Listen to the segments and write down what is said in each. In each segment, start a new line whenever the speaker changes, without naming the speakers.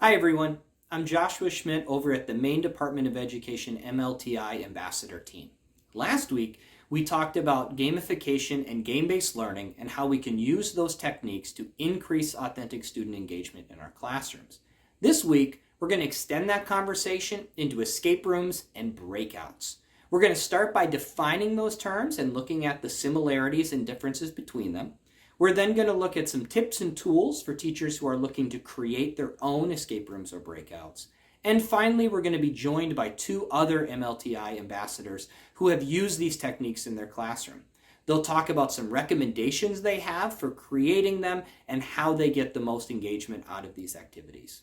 Hi everyone, I'm Joshua Schmidt over at the Maine Department of Education MLTI Ambassador Team. Last week, we talked about gamification and game-based learning and how we can use those techniques to increase authentic student engagement in our classrooms. This week, we're going to extend that conversation into escape rooms and breakouts. We're going to start by defining those terms and looking at the similarities and differences between them. We're then going to look at some tips and tools for teachers who are looking to create their own escape rooms or breakouts. And finally, we're going to be joined by two other MLTI ambassadors who have used these techniques in their classroom. They'll talk about some recommendations they have for creating them and how they get the most engagement out of these activities.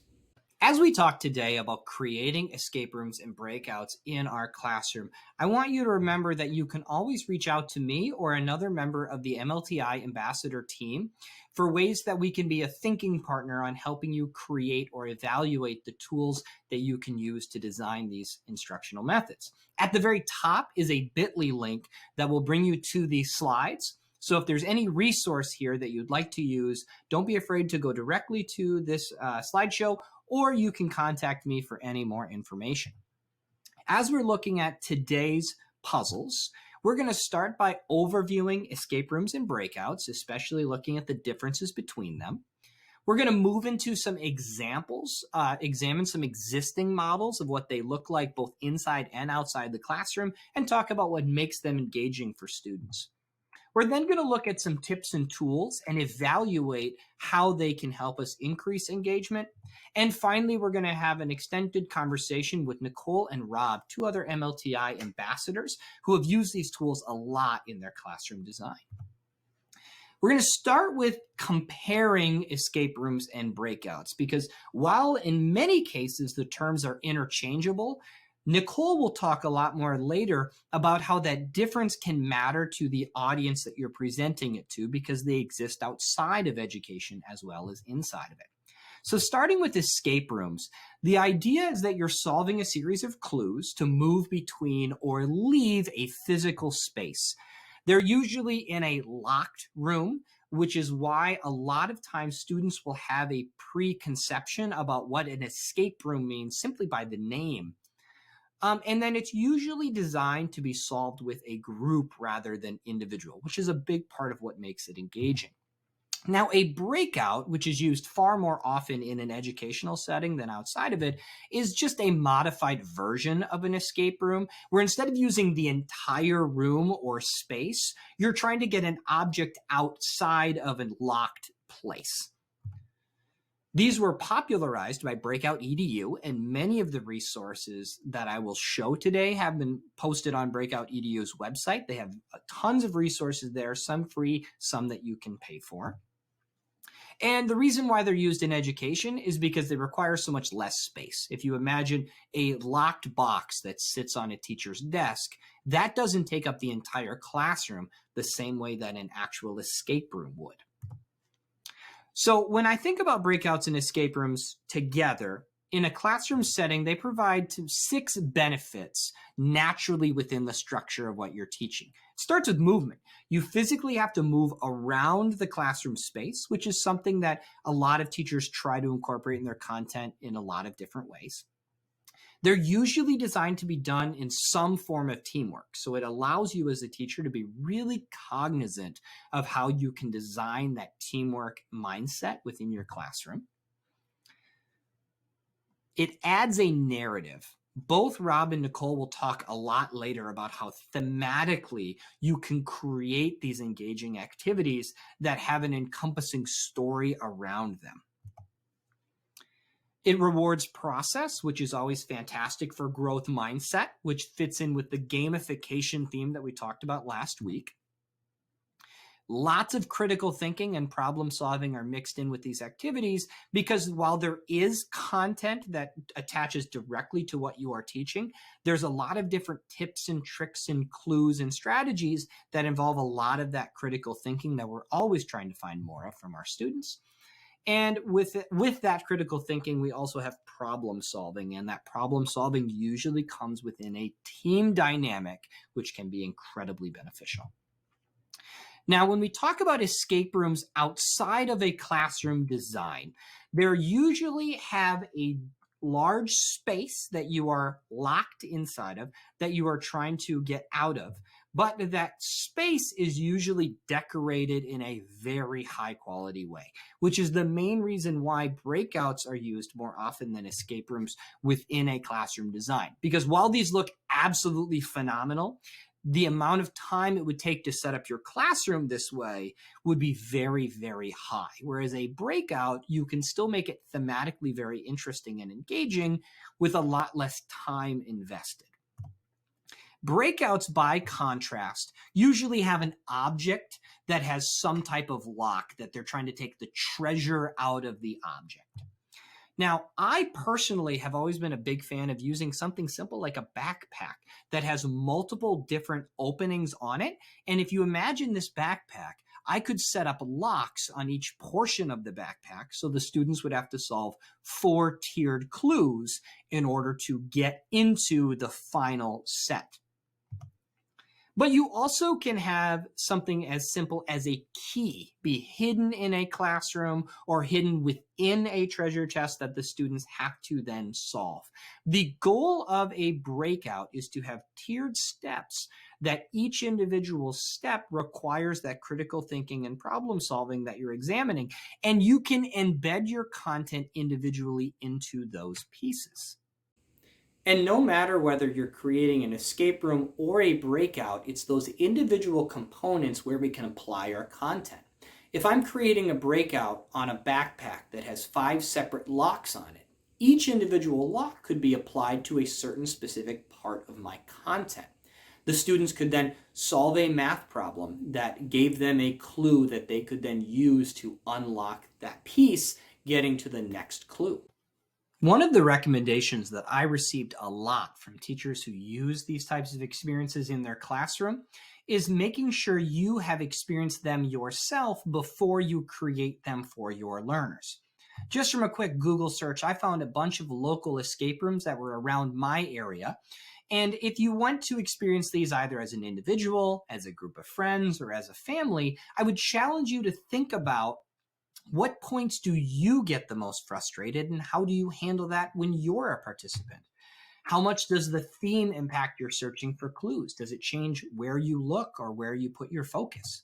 As we talk today about creating escape rooms and breakouts in our classroom, I want you to remember that you can always reach out to me or another member of the MLTI Ambassador team for ways that we can be a thinking partner on helping you create or evaluate the tools that you can use to design these instructional methods. At the very top is a bit.ly link that will bring you to these slides. So if there's any resource here that you'd like to use, don't be afraid to go directly to this slideshow, or you can contact me for any more information. As we're looking at today's puzzles, we're going to start by overviewing escape rooms and breakouts, especially looking at the differences between them. We're going to move into some examples, examine some existing models of what they look like both inside and outside the classroom, and talk about what makes them engaging for students. We're then going to look at some tips and tools and evaluate how they can help us increase engagement. And finally, we're going to have an extended conversation with Nicole and Rob, two other MLTI ambassadors who have used these tools a lot in their classroom design. We're going to start with comparing escape rooms and breakouts because while in many cases the terms are interchangeable, Nicole will talk a lot more later about how that difference can matter to the audience that you're presenting it to because they exist outside of education as well as inside of it. So starting with escape rooms, the idea is that you're solving a series of clues to move between or leave a physical space. They're usually in a locked room, which is why a lot of times students will have a preconception about what an escape room means simply by the name. And then it's usually designed to be solved with a group rather than individual, which is a big part of what makes it engaging. Now, a breakout, which is used far more often in an educational setting than outside of it, is just a modified version of an escape room, where instead of using the entire room or space, you're trying to get an object outside of a locked place. These were popularized by Breakout EDU, and many of the resources that I will show today have been posted on Breakout EDU's website. They have tons of resources there, some free, some that you can pay for. And the reason why they're used in education is because they require so much less space. If you imagine a locked box that sits on a teacher's desk, that doesn't take up the entire classroom the same way that an actual escape room would. So when I think about breakouts and escape rooms together, in a classroom setting, they provide 6 benefits naturally within the structure of what you're teaching. It starts with movement. You physically have to move around the classroom space, which is something that a lot of teachers try to incorporate in their content in a lot of different ways. They're usually designed to be done in some form of teamwork. So it allows you as a teacher to be really cognizant of how you can design that teamwork mindset within your classroom. It adds a narrative. Both Rob and Nicole will talk a lot later about how thematically you can create these engaging activities that have an encompassing story around them. It rewards process, which is always fantastic for growth mindset, which fits in with the gamification theme that we talked about last week. Lots of critical thinking and problem solving are mixed in with these activities because while there is content that attaches directly to what you are teaching, there's a lot of different tips and tricks and clues and strategies that involve a lot of that critical thinking that we're always trying to find more of from our students. And with that critical thinking, we also have problem solving, and that problem solving usually comes within a team dynamic, which can be incredibly beneficial. Now, when we talk about escape rooms outside of a classroom design, they usually have a large space that you are locked inside of, that you are trying to get out of. But that space is usually decorated in a very high quality way, which is the main reason why breakouts are used more often than escape rooms within a classroom design. Because while these look absolutely phenomenal, the amount of time it would take to set up your classroom this way would be very, very high. Whereas a breakout, you can still make it thematically very interesting and engaging with a lot less time invested. Breakouts, by contrast, usually have an object that has some type of lock that they're trying to take the treasure out of the object. Now, I personally have always been a big fan of using something simple like a backpack that has multiple different openings on it. And if you imagine this backpack, I could set up locks on each portion of the backpack, so the students would have to solve 4 tiered clues in order to get into the final set. But you also can have something as simple as a key be hidden in a classroom or hidden within a treasure chest that the students have to then solve. The goal of a breakout is to have tiered steps that each individual step requires that critical thinking and problem solving that you're examining, and you can embed your content individually into those pieces. And no matter whether you're creating an escape room or a breakout, it's those individual components where we can apply our content. If I'm creating a breakout on a backpack that has 5 separate locks on it, each individual lock could be applied to a certain specific part of my content. The students could then solve a math problem that gave them a clue that they could then use to unlock that piece, getting to the next clue. One of the recommendations that I received a lot from teachers who use these types of experiences in their classroom is making sure you have experienced them yourself before you create them for your learners. Just from a quick Google search, I found a bunch of local escape rooms that were around my area. And if you want to experience these either as an individual, as a group of friends, or as a family, I would challenge you to think about what points do you get the most frustrated, and how do you handle that when you're a participant? How much does the theme impact your searching for clues? Does it change where you look or where you put your focus?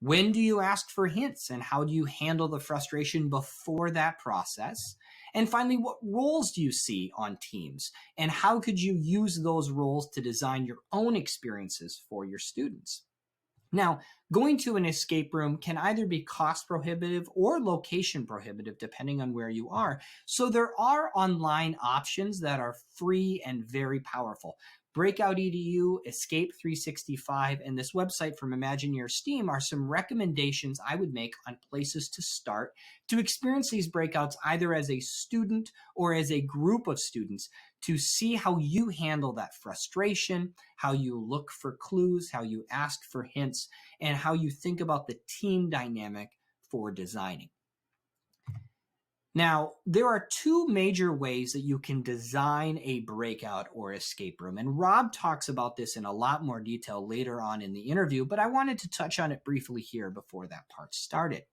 When do you ask for hints, and how do you handle the frustration before that process? And finally, what roles do you see on teams, and how could you use those roles to design your own experiences for your students? Now, going to an escape room can either be cost prohibitive or location prohibitive, depending on where you are. So there are online options that are free and very powerful. Breakout EDU, Escape 365, and this website from Imagineer Steam are some recommendations I would make on places to start to experience these breakouts either as a student or as a group of students, to see how you handle that frustration, how you look for clues, how you ask for hints, and how you think about the team dynamic for designing. Now, there are 2 major ways that you can design a breakout or escape room, and Rob talks about this in a lot more detail later on in the interview, but I wanted to touch on it briefly here before that part started.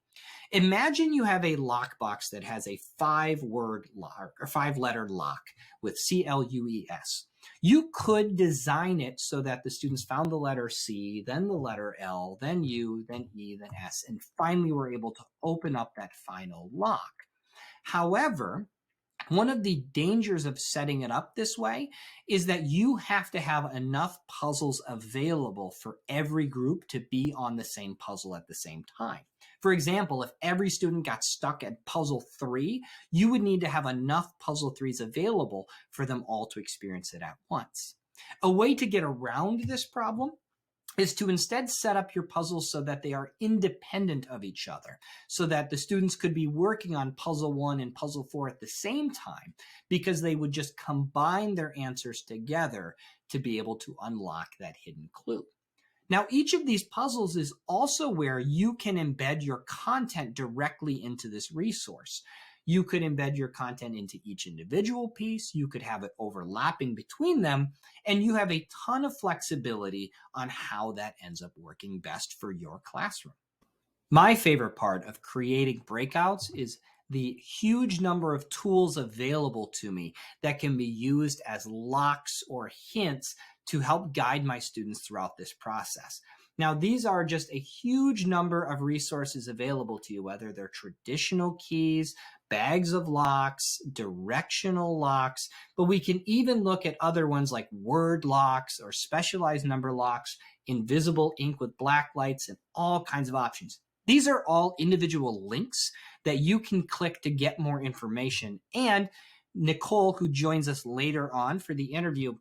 Imagine you have a lockbox that has a 5-word lock or 5-letter lock with CLUES. You could design it so that the students found the letter C, then the letter L, then U, then E, then S, and finally were able to open up that final lock. However, one of the dangers of setting it up this way is that you have to have enough puzzles available for every group to be on the same puzzle at the same time. For example, if every student got stuck at puzzle 3, you would need to have enough puzzle 3s available for them all to experience it at once. A way to get around this problem is to instead set up your puzzles so that they are independent of each other, so that the students could be working on puzzle 1 and puzzle 4 at the same time, because they would just combine their answers together to be able to unlock that hidden clue. Now, each of these puzzles is also where you can embed your content directly into this resource. You could embed your content into each individual piece. You could have it overlapping between them, and you have a ton of flexibility on how that ends up working best for your classroom. My favorite part of creating breakouts is the huge number of tools available to me that can be used as locks or hints to help guide my students throughout this process. Now, these are just a huge number of resources available to you, whether they're traditional keys, bags of locks, directional locks, but we can even look at other ones like word locks or specialized number locks, invisible ink with black lights, and all kinds of options. These are all individual links that you can click to get more information. And Nicole, who joins us later on for the interview,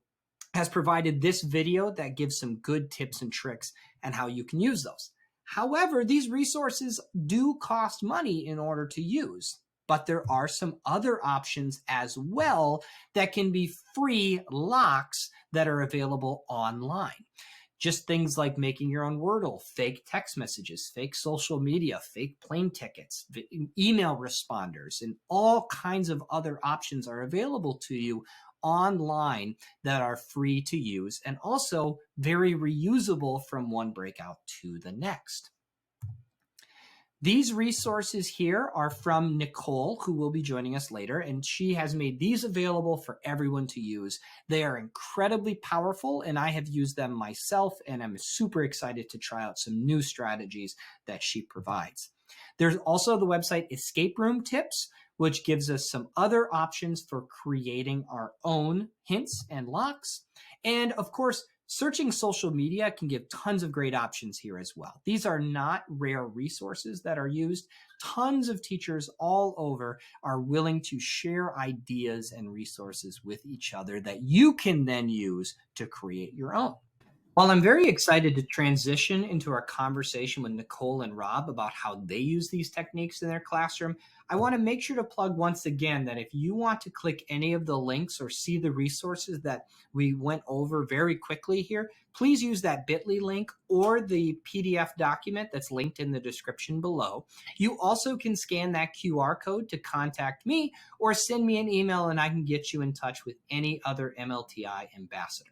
has provided this video that gives some good tips and tricks and how you can use those. However, these resources do cost money in order to use, but there are some other options as well that can be free locks that are available online. Just things like making your own Wordle, fake text messages, fake social media, fake plane tickets, email responders, and all kinds of other options are available to you online that are free to use and also very reusable from one breakout to the next. These resources here are from Nicole, who will be joining us later, and she has made these available for everyone to use. They are incredibly powerful, and I have used them myself, and I'm super excited to try out some new strategies that she provides. There's also the website Escape Room Tips, which gives us some other options for creating our own hints and locks. And of course, searching social media can give tons of great options here as well. These are not rare resources that are used. Tons of teachers all over are willing to share ideas and resources with each other that you can then use to create your own. While I'm very excited to transition into our conversation with Nicole and Rob about how they use these techniques in their classroom, I want to make sure to plug once again that if you want to click any of the links or see the resources that we went over very quickly here, please use that bit.ly link or the PDF document that's linked in the description below. You also can scan that QR code to contact me or send me an email and I can get you in touch with any other MLTI ambassador.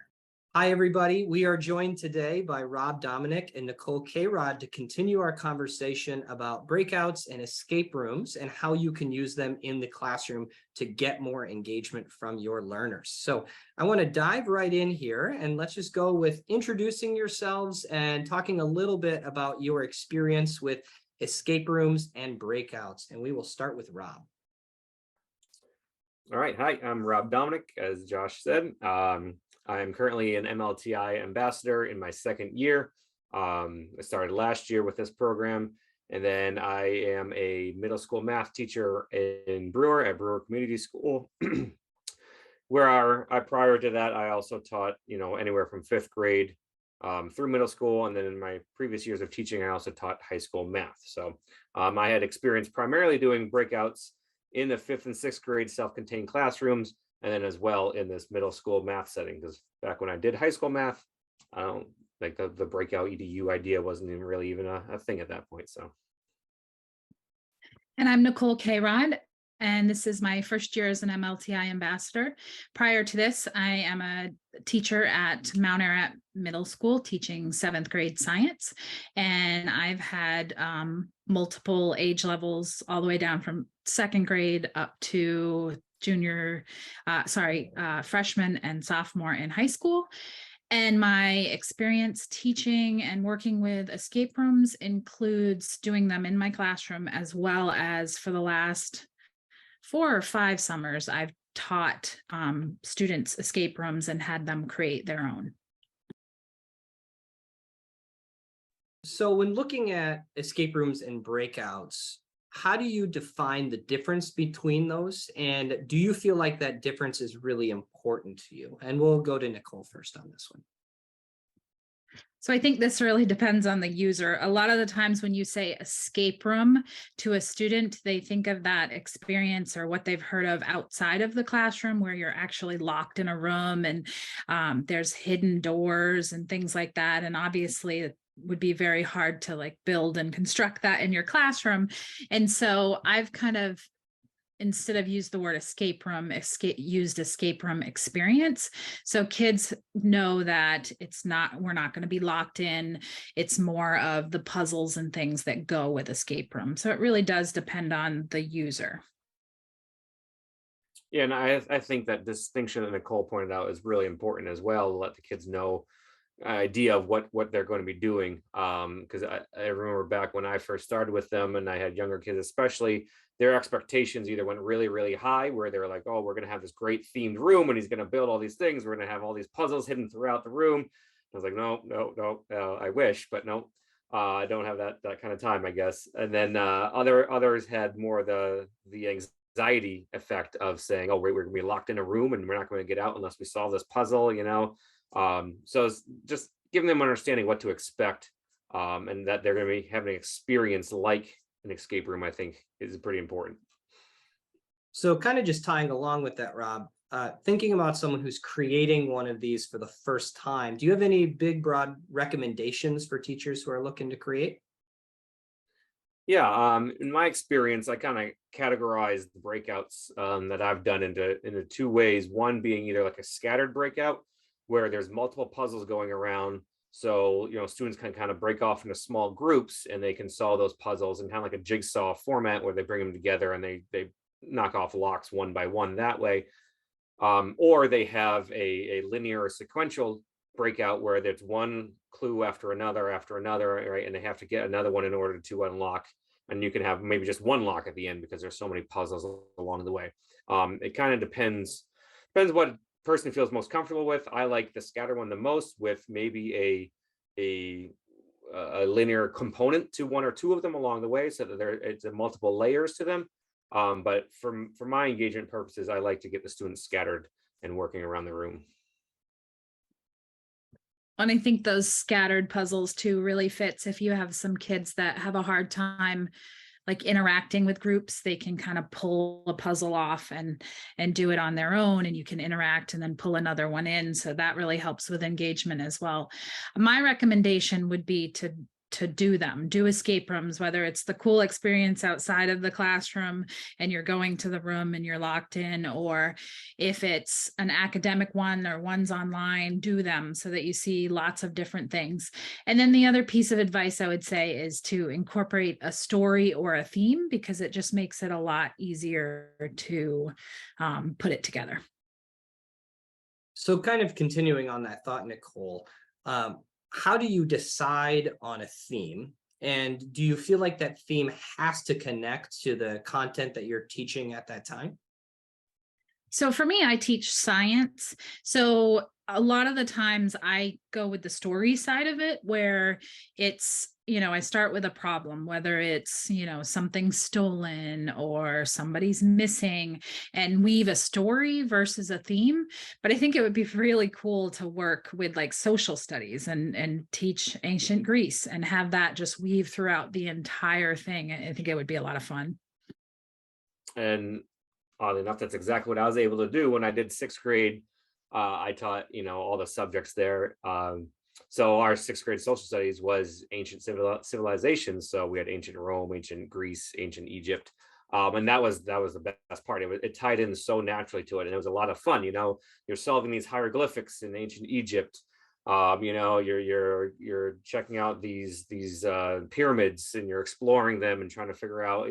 Hi, everybody. We are joined today by Rob Dominick and Nicole Karod to continue our conversation about breakouts and escape rooms and how you can use them in the classroom to get more engagement from your learners. So I want to dive right in here and let's just go with introducing yourselves and talking a little bit about your experience with escape rooms and breakouts. And we will start with Rob.
All right. Hi, I'm Rob Dominick, as Josh said. I'm currently an MLTI ambassador in my second year. I started last year with this program, and then I am a middle school math teacher in Brewer at Brewer Community School, where prior to that, I also taught, anywhere from fifth grade through middle school. And then in my previous years of teaching, I also taught high school math. So I had experience primarily doing breakouts in the fifth and sixth grade self-contained classrooms, and then as well in this middle school math setting, because back when I did high school math, I don't like the breakout EDU idea wasn't even a thing at that point. So.
And I'm Nicole Karod, and this is my first year as an MLTI ambassador. Prior to this, I am a teacher at Mount Ararat Middle School teaching seventh grade science. And I've had multiple age levels all the way down from second grade up to freshman and sophomore in high school. And my experience teaching and working with escape rooms includes doing them in my classroom, as well as for the last 4 or 5 summers, I've taught students escape rooms and had them create their own.
So when looking at escape rooms and breakouts, how do you define the difference between those? And do you feel like that difference is really important to you? And we'll go to Nicole first on this one.
So I think this really depends on the user. A lot of the times when you say escape room to a student, they think of that experience or what they've heard of outside of the classroom, where you're actually locked in a room and there's hidden doors and things like that. And obviously it would be very hard to build and construct that in your classroom. And so I've kind of instead of use the word escape room, used escape room experience. So kids know that we're not going to be locked in. It's more of the puzzles and things that go with escape room. So it really does depend on the user.
Yeah, and I think that distinction that Nicole pointed out is really important as well, to let the kids know idea of what they're going to be doing. Because I remember back when I first started with them and I had younger kids, especially, their expectations either went really, really high, where they were like, oh, we're going to have this great themed room and he's going to build all these things. We're going to have all these puzzles hidden throughout the room. I was like, no, I wish, but no, I don't have that kind of time, I guess. And then others had more the anxiety effect of saying, oh, we're going to be locked in a room and we're not going to get out unless we solve this puzzle, so it's just giving them understanding what to expect, and that they're going to be having an experience like an escape room, I think, is pretty important.
So kind of just tying along with that, Rob, thinking about someone who's creating one of these for the first time, do you have any big, broad recommendations for teachers who are looking to create?
Yeah, in my experience, I kind of categorize the breakouts that I've done into two ways. One being either like a scattered breakout, where there's multiple puzzles going around. So, students can kind of break off into small groups and they can solve those puzzles in kind of like a jigsaw format, where they bring them together and they knock off locks one by one that way. Or they have a linear or sequential breakout where there's one clue after another, right? And they have to get another one in order to unlock. And you can have maybe just one lock at the end because there's so many puzzles along the way. It kind of depends what person feels most comfortable with. I like the scatter one the most, with maybe a linear component to one or two of them along the way, so that it's multiple layers to them. But for my engagement purposes, I like to get the students scattered and working around the room.
And I think those scattered puzzles too really fits if you have some kids that have a hard time like interacting with groups. They can kind of pull a puzzle off and do it on their own, and you can interact and then pull another one in. So that really helps with engagement as well. My recommendation would be to do escape rooms, whether it's the cool experience outside of the classroom and you're going to the room and you're locked in, or if it's an academic one or one's online, do them so that you see lots of different things. And then the other piece of advice I would say is to incorporate a story or a theme, because it just makes it a lot easier to put it together.
So kind of continuing on that thought, Nicole, how do you decide on a theme? And do you feel like that theme has to connect to the content that you're teaching at that time?
So for me, I teach science. So a lot of the times I go with the story side of it, where it's, I start with a problem, whether it's, something stolen or somebody's missing, and weave a story versus a theme. But I think it would be really cool to work with like social studies and teach ancient Greece and have that just weave throughout the entire thing. I think it would be a lot of fun.
And oddly enough, that's exactly what I was able to do when I did sixth grade. I taught, all the subjects there. So our sixth grade social studies was ancient civilizations. So we had ancient Rome, ancient Greece, ancient Egypt. And that was the best part. It tied in so naturally to it. And it was a lot of fun. You're solving these hieroglyphics in ancient Egypt. You're checking out these pyramids, and you're exploring them and trying to figure out,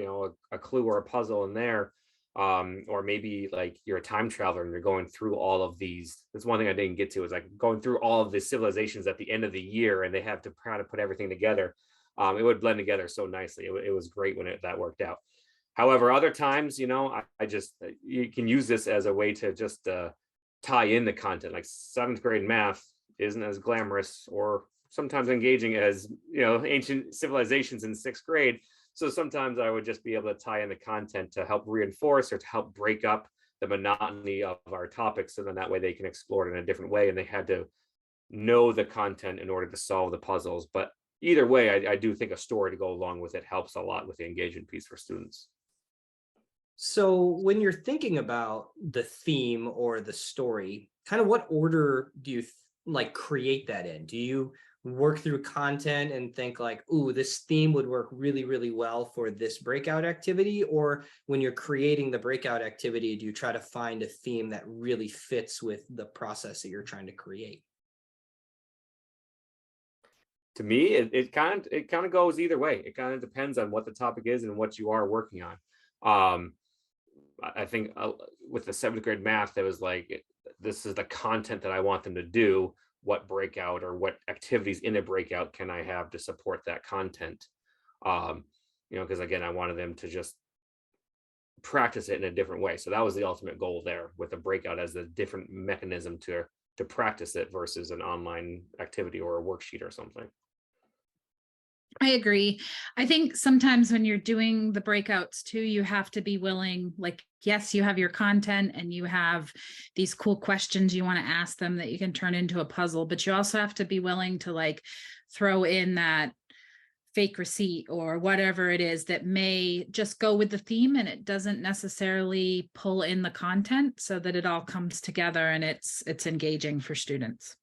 a clue or a puzzle in there. Or maybe like you're a time traveler and you're going through all of these. That's one thing I didn't get to, is like going through all of the civilizations at the end of the year, and they have to kind of put everything together. It would blend together so nicely. It was great when that worked out. However, other times, I just, you can use this as a way to just tie in the content. Like seventh grade math isn't as glamorous or sometimes engaging as, ancient civilizations in sixth grade. So sometimes I would just be able to tie in the content to help reinforce or to help break up the monotony of our topics. So then that way they can explore it in a different way, and they had to know the content in order to solve the puzzles. But either way, I do think a story to go along with it helps a lot with the engagement piece for students.
So when you're thinking about the theme or the story, kind of what order do you create that in? Do you work through content and think like, ooh, this theme would work really, really well for this breakout activity? Or when you're creating the breakout activity, do you try to find a theme that really fits with the process that you're trying to create?
To me, it kind of goes either way. It kind of depends on what the topic is and what you are working on. I think with the 7th grade math, it was like, this is the content that I want them to do. What breakout or what activities in a breakout can I have to support that content? Because again, I wanted them to just practice it in a different way. So that was the ultimate goal there, with the breakout as a different mechanism to practice it versus an online activity or a worksheet or something.
I agree. I think sometimes when you're doing the breakouts too, you have to be willing, like, yes, you have your content and you have these cool questions you want to ask them that you can turn into a puzzle, but you also have to be willing to like throw in that fake receipt or whatever it is that may just go with the theme and it doesn't necessarily pull in the content, so that it all comes together and it's engaging for students.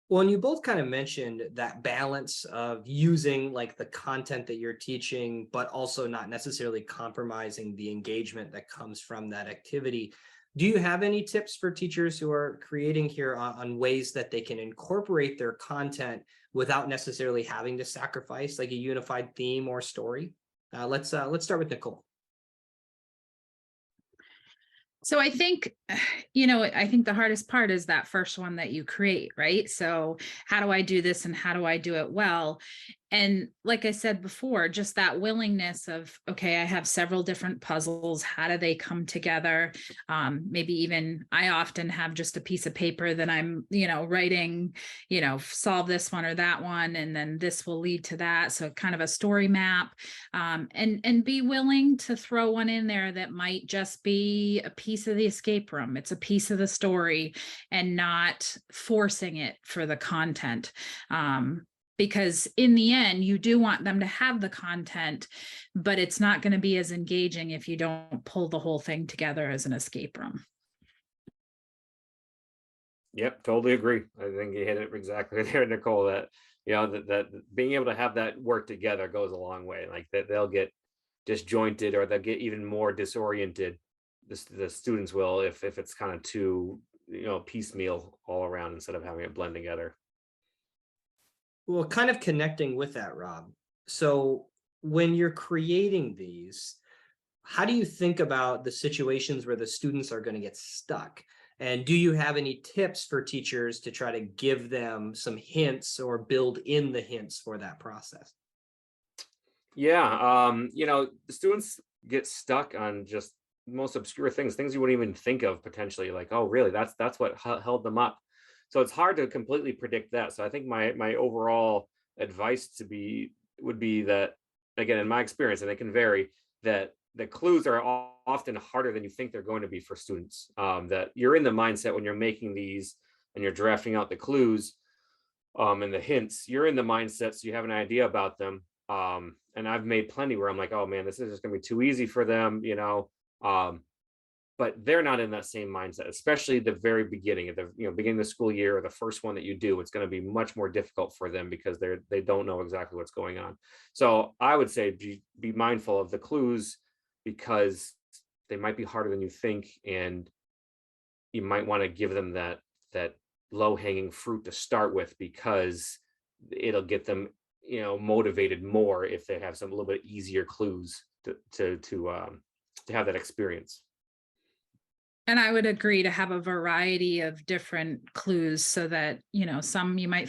Well, and you both kind of mentioned that balance of using like the content that you're teaching, but also not necessarily compromising the engagement that comes from that activity. Do you have any tips for teachers who are creating here on ways that they can incorporate their content without necessarily having to sacrifice like a unified theme or story? Let's start with Nicole.
So I think, I think the hardest part is that first one that you create, right? So how do I do this and how do I do it well? And like I said before, just that willingness of, okay, I have several different puzzles. How do they come together? Maybe even I often have just a piece of paper that I'm, writing, solve this one or that one, and then this will lead to that. So kind of a story map, and be willing to throw one in there that might just be a piece of the escape room. It's a piece of the story, and not forcing it for the content. Because in the end, you do want them to have the content, but it's not going to be as engaging if you don't pull the whole thing together as an escape room.
Yep, totally agree. I think you hit it exactly there, Nicole, that, that being able to have that work together goes a long way. Like that they'll get disjointed or they'll get even more disoriented. The students will, if it's kind of too, piecemeal all around instead of having it blend together.
Well, kind of connecting with that, Rob. So when you're creating these, how do you think about the situations where the students are going to get stuck? And do you have any tips for teachers to try to give them some hints or build in the hints for that process?
Yeah, the students get stuck on just most obscure things you wouldn't even think of potentially, like, oh, really, that's what held them up. So it's hard to completely predict that. So I think my overall advice would be that, again, in my experience, and it can vary, that the clues are often harder than you think they're going to be for students. That you're in the mindset when you're making these and you're drafting out the clues and the hints, you're in the mindset, so you have an idea about them. And I've made plenty where I'm like, oh man, this is just gonna be too easy for them, but they're not in that same mindset, especially the very beginning of the beginning of the school year, or the first one that you do. It's going to be much more difficult for them because they don't know exactly what's going on. So I would say be mindful of the clues, because they might be harder than you think, and you might want to give them that low-hanging fruit to start with, because it'll get them motivated more if they have some little bit easier clues to have that experience.
And I would agree to have a variety of different clues, so that, some you might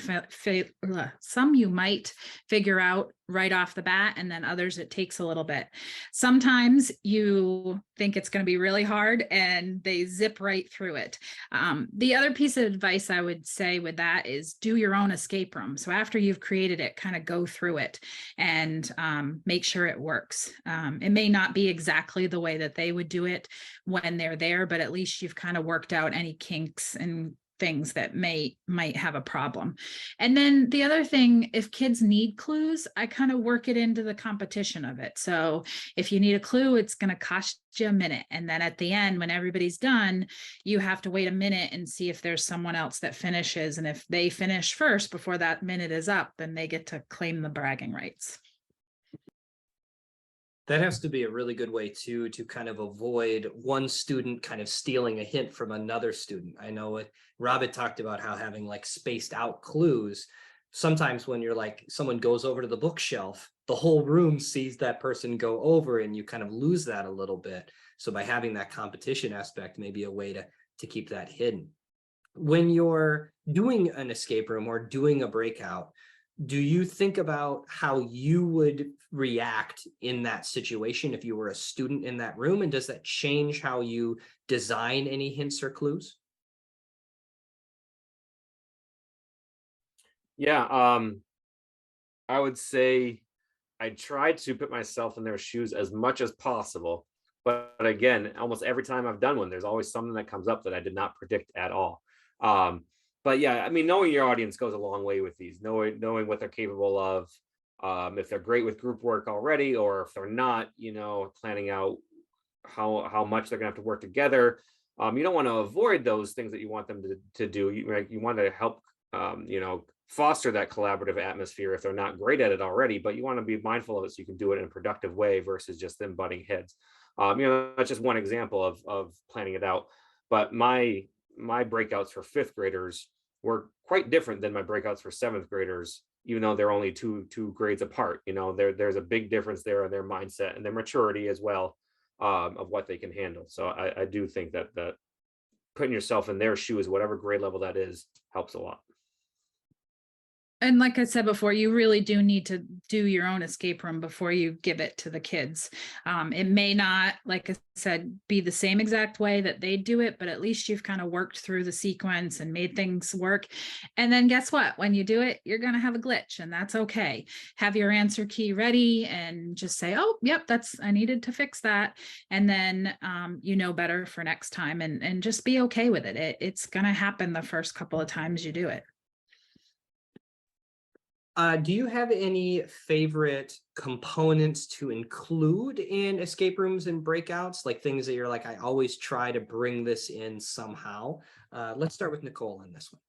figure out right off the bat, and then others it takes a little bit. Sometimes you think it's going to be really hard and they zip right through it. The other piece of advice I would say with that is do your own escape room. So after you've created it, kind of go through it and make sure it works. It may not be exactly the way that they would do it when they're there, but at least you've kind of worked out any kinks and things that might have a problem. And then the other thing, if kids need clues, I kind of work it into the competition of it. So if you need a clue, it's going to cost you a minute. And then at the end, when everybody's done, you have to wait a minute and see if there's someone else that finishes. And if they finish first before that minute is up, then they get to claim the bragging rights.
That has to be a really good way too, to kind of avoid one student kind of stealing a hint from another student. I know it, Rob had talked about how having like spaced out clues. Sometimes when you're like, someone goes over to the bookshelf, the whole room sees that person go over and you kind of lose that a little bit. So by having that competition aspect, maybe a way to keep that hidden. When you're doing an escape room or doing a breakout, do you think about how you would react in that situation if you were a student in that room? And does that change how you design any hints or clues?
Yeah, I would say I try to put myself in their shoes as much as possible. But again, almost every time I've done one, there's always something that comes up that I did not predict at all. But yeah, I mean, knowing your audience goes a long way with these, knowing what they're capable of, if they're great with group work already, or if they're not, planning out how much they're gonna have to work together. You don't want to avoid those things that you want them to do. You want to help, foster that collaborative atmosphere if they're not great at it already, but you want to be mindful of it so you can do it in a productive way versus just them butting heads. That's just one example of planning it out. But my breakouts for fifth graders were quite different than my breakouts for seventh graders, even though they're only two grades apart. There's a big difference there in their mindset and their maturity as well, of what they can handle. So I do think that putting yourself in their shoes, whatever grade level that is, helps a lot.
And like I said before, you really do need to do your own escape room before you give it to the kids. It may not, like I said, be the same exact way that they do it, but at least you've kind of worked through the sequence and made things work. And then guess what? When you do it, you're going to have a glitch, and that's okay. Have your answer key ready and just say, oh, yep, I needed to fix that. And then you know better for next time, and just be okay with it. It's going to happen the first couple of times you do it.
Do you have any favorite components to include in escape rooms and breakouts? Like things that you're like, I always try to bring this in somehow. Let's start with Nicole on this one.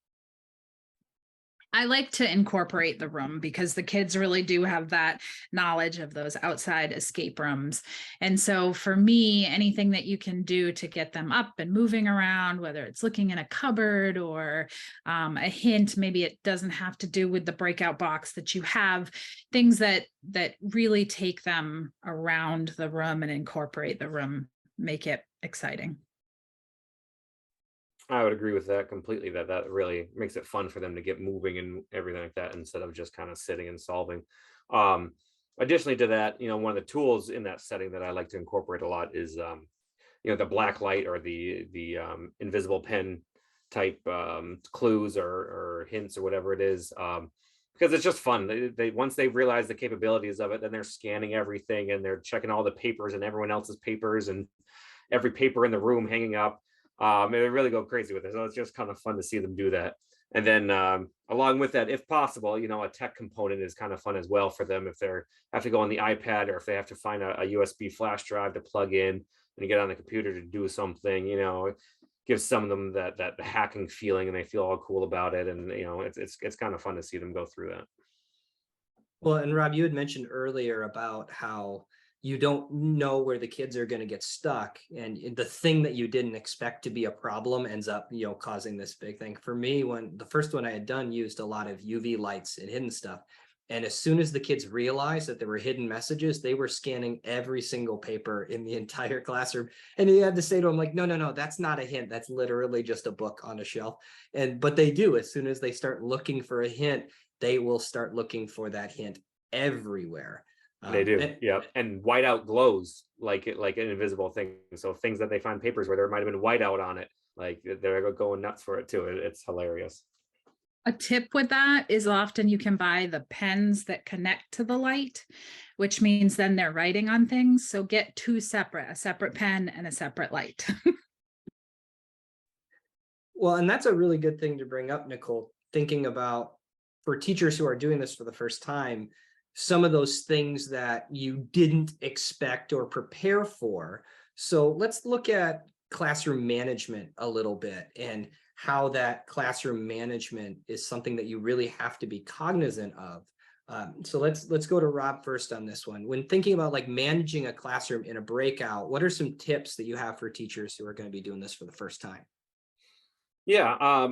I like to incorporate the room because the kids really do have that knowledge of those outside escape rooms. And so for me, anything that you can do to get them up and moving around, whether it's looking in a cupboard or a hint, maybe it doesn't have to do with the breakout box that you have, things that really take them around the room and incorporate the room, make it exciting.
I would agree with that completely, that really makes it fun for them to get moving and everything like that, instead of just kind of sitting and solving. Additionally to that, one of the tools in that setting that I like to incorporate a lot is, the black light or the invisible pen type clues or hints or whatever it is. Because it's just fun. They once they realize the capabilities of it, then they're scanning everything and they're checking all the papers and everyone else's papers and every paper in the room hanging up. And they really go crazy with it. So it's just kind of fun to see them do that. And then along with that, if possible, a tech component is kind of fun as well for them if they have to go on the iPad, or if they have to find a USB flash drive to plug in and get on the computer to do something. It gives some of them that hacking feeling, and they feel all cool about it. And it's kind of fun to see them go through that.
Well, and Rob, you had mentioned earlier about how you don't know where the kids are going to get stuck, and the thing that you didn't expect to be a problem ends up causing this big thing. For me, when the first one I had done used a lot of UV lights and hidden stuff, and as soon as the kids realized that there were hidden messages, they were scanning every single paper in the entire classroom. And you had to say to them, like, no, that's not a hint, that's literally just a book on a shelf. But they do, as soon as they start looking for a hint, they will start looking for that hint everywhere.
They do, yeah. And whiteout glows like an invisible thing. So things that they find papers where there might have been whiteout on it, like they're going nuts for it too. It's hilarious.
A tip with that is often you can buy the pens that connect to the light, which means then they're writing on things. So get two separate, a separate pen and a separate light.
Well, and that's a really good thing to bring up, Nicole, thinking about for teachers who are doing this for the first time, some of those things that you didn't expect or prepare for. So let's look at classroom management a little bit and how that classroom management is something that you really have to be cognizant of. So let's go to Rob first on this one. When thinking about like managing a classroom in a breakout, what are some tips that you have for teachers who are going to be doing this for the first time?
Yeah.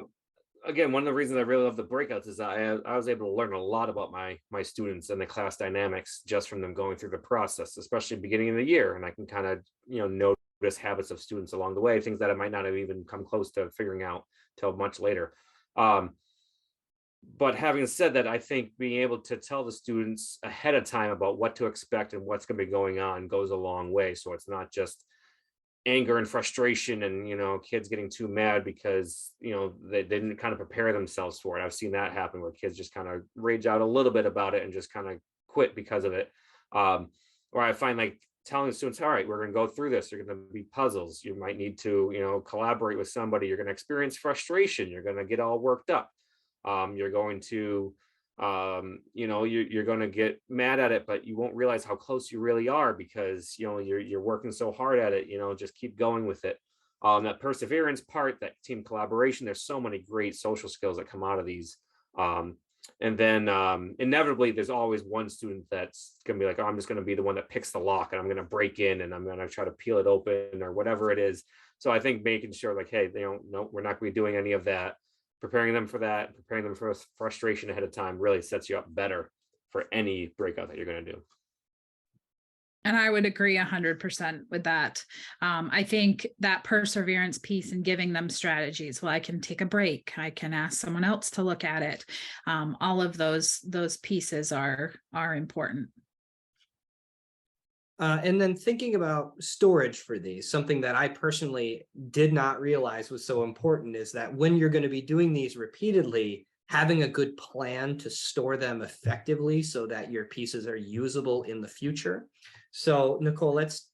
Again, one of the reasons I really love the breakouts is I was able to learn a lot about my students and the class dynamics just from them going through the process, especially beginning of the year. And I can kind of, notice habits of students along the way, things that I might not have even come close to figuring out till much later. But having said that, I think being able to tell the students ahead of time about what to expect and what's going to be going on goes a long way. So it's not just anger and frustration and kids getting too mad because they didn't kind of prepare themselves for it. I've seen that happen where kids just kind of rage out a little bit about it and just kind of quit because of it. Or I find like telling the students, all right, we're going to go through this, you're going to be puzzles, you might need to collaborate with somebody, you're going to experience frustration, you're going to get all worked up, you're going to you're going to get mad at it, but you won't realize how close you really are because you're working so hard at it. Just keep going with it. That perseverance part, that team collaboration, there's so many great social skills that come out of these. And then inevitably there's always one student that's going to be like, oh, I'm just going to be the one that picks the lock and I'm going to break in and I'm going to try to peel it open or whatever it is. So I think making sure like, hey, no, we're not going to be doing any of that. Preparing them for that, preparing them for frustration ahead of time really sets you up better for any breakout that you're going to do.
And I would agree 100% with that. I think that perseverance piece and giving them strategies. Well, I can take a break. I can ask someone else to look at it. All of those pieces are important.
And then thinking about storage for these, something that I personally did not realize was so important is that when you're going to be doing these repeatedly, having a good plan to store them effectively so that your pieces are usable in the future. So Nicole, let's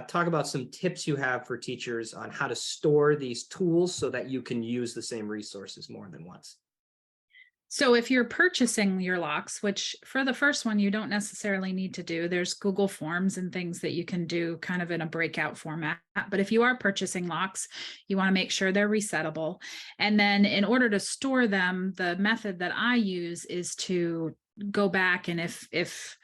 talk about some tips you have for teachers on how to store these tools so that you can use the same resources more than once.
So if you're purchasing your locks, which for the first one, you don't necessarily need to do, there's Google Forms and things that you can do kind of in a breakout format. But if you are purchasing locks, you want to make sure they're resettable. And then in order to store them, the method that I use is to go back and if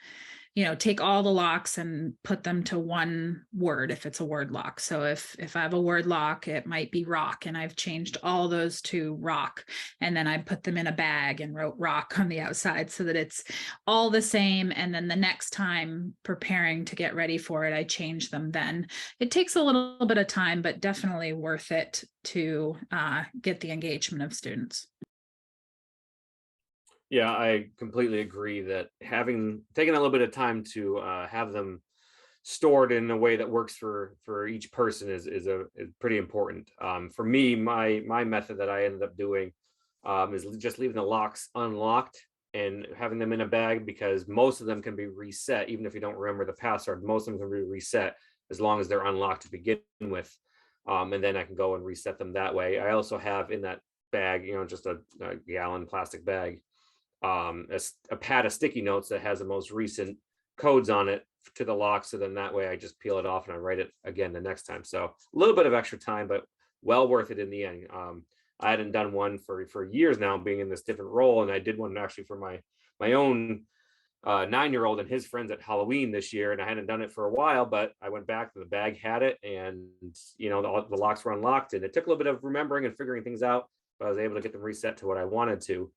take all the locks and put them to one word if it's a word lock. So if I have a word lock, it might be rock, and I've changed all those to rock. And then I put them in a bag and wrote rock on the outside so that it's all the same. And then the next time preparing to get ready for it, I change them then. It takes a little bit of time, but definitely worth it to get the engagement of students.
Yeah, I completely agree that taking a little bit of time to have them stored in a way that works for each person is pretty important. For me, my method that I ended up doing is just leaving the locks unlocked and having them in a bag, because most of them can be reset. Even if you don't remember the password, most of them can be reset as long as they're unlocked to begin with. And then I can go and reset them that way. I also have in that bag, just a gallon plastic bag, a pad of sticky notes that has the most recent codes on it to the lock. So then that way I just peel it off and I write it again the next time. So a little bit of extra time, but well worth it in the end. I hadn't done one for years now, being in this different role. And I did one actually for my own 9-year-old and his friends at Halloween this year. And I hadn't done it for a while, but I went back and the bag had it, and the locks were unlocked, and it took a little bit of remembering and figuring things out, but I was able to get them reset to what I wanted to.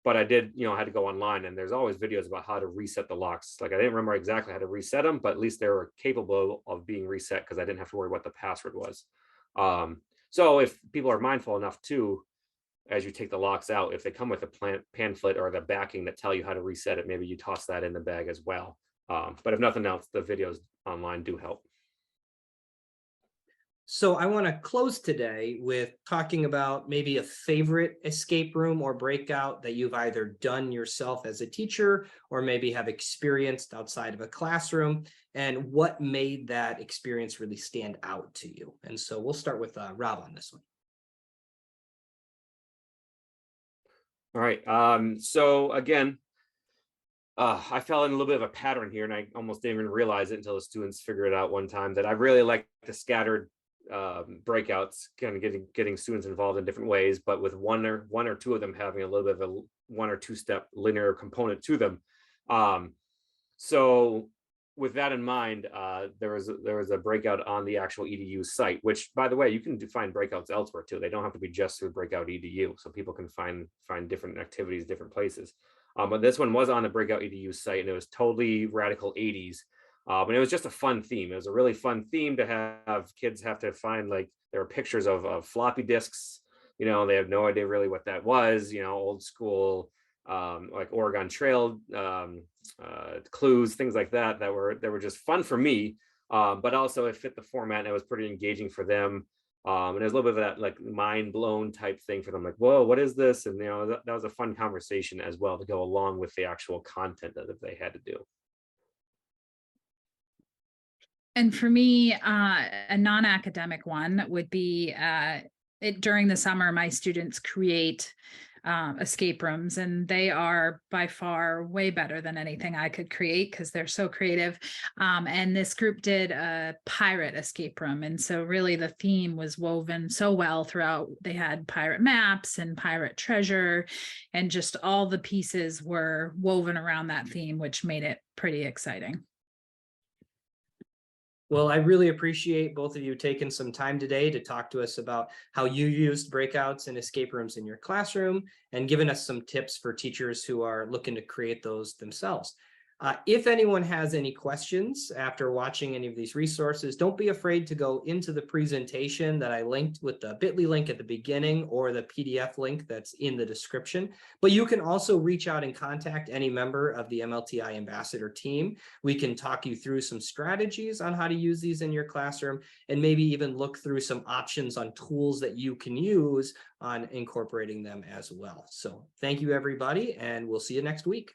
But I did, had to go online, and there's always videos about how to reset the locks. Like I didn't remember exactly how to reset them, but at least they were capable of being reset because I didn't have to worry what the password was. So if people are mindful enough too, as you take the locks out, if they come with a pamphlet or the backing that tell you how to reset it, maybe you toss that in the bag as well. But if nothing else, the videos online do help.
So I want to close today with talking about maybe a favorite escape room or breakout that you've either done yourself as a teacher or maybe have experienced outside of a classroom, and what made that experience really stand out to you. And so we'll start with Rob on this one.
All right. So again, I fell in a little bit of a pattern here, and I almost didn't even realize it until the students figured it out one time that I really like the scattered breakouts, kind of getting students involved in different ways, but with one or two of them having a little bit of a 1 or 2 step linear component to them. So with that in mind, there was a breakout on the actual EDU site, which, by the way, you can find breakouts elsewhere too. They don't have to be just through Breakout EDU, so people can find different activities, different places. But this one was on the Breakout EDU site, and it was totally radical 80s. And it was just a fun theme. It was a really fun theme to have kids have to find, like, there were pictures of floppy disks. You know, they have no idea really what that was. You know, old school, like Oregon Trail clues, things like that were just fun for me, but also it fit the format and it was pretty engaging for them. And there's a little bit of that, like, mind blown type thing for them, like, whoa, what is this? And, you know, that was a fun conversation as well to go along with the actual content that they had to do.
And for me, a non-academic one would be during the summer, my students create escape rooms, and they are by far way better than anything I could create because they're so creative. And this group did a pirate escape room. And so really the theme was woven so well throughout. They had pirate maps and pirate treasure, and just all the pieces were woven around that theme, which made it pretty exciting.
Well, I really appreciate both of you taking some time today to talk to us about how you used breakouts and escape rooms in your classroom and giving us some tips for teachers who are looking to create those themselves. If anyone has any questions after watching any of these resources, don't be afraid to go into the presentation that I linked with the bit.ly link at the beginning or the PDF link that's in the description. But you can also reach out and contact any member of the MLTI Ambassador team. We can talk you through some strategies on how to use these in your classroom, and maybe even look through some options on tools that you can use on incorporating them as well. So thank you, everybody, and we'll see you next week.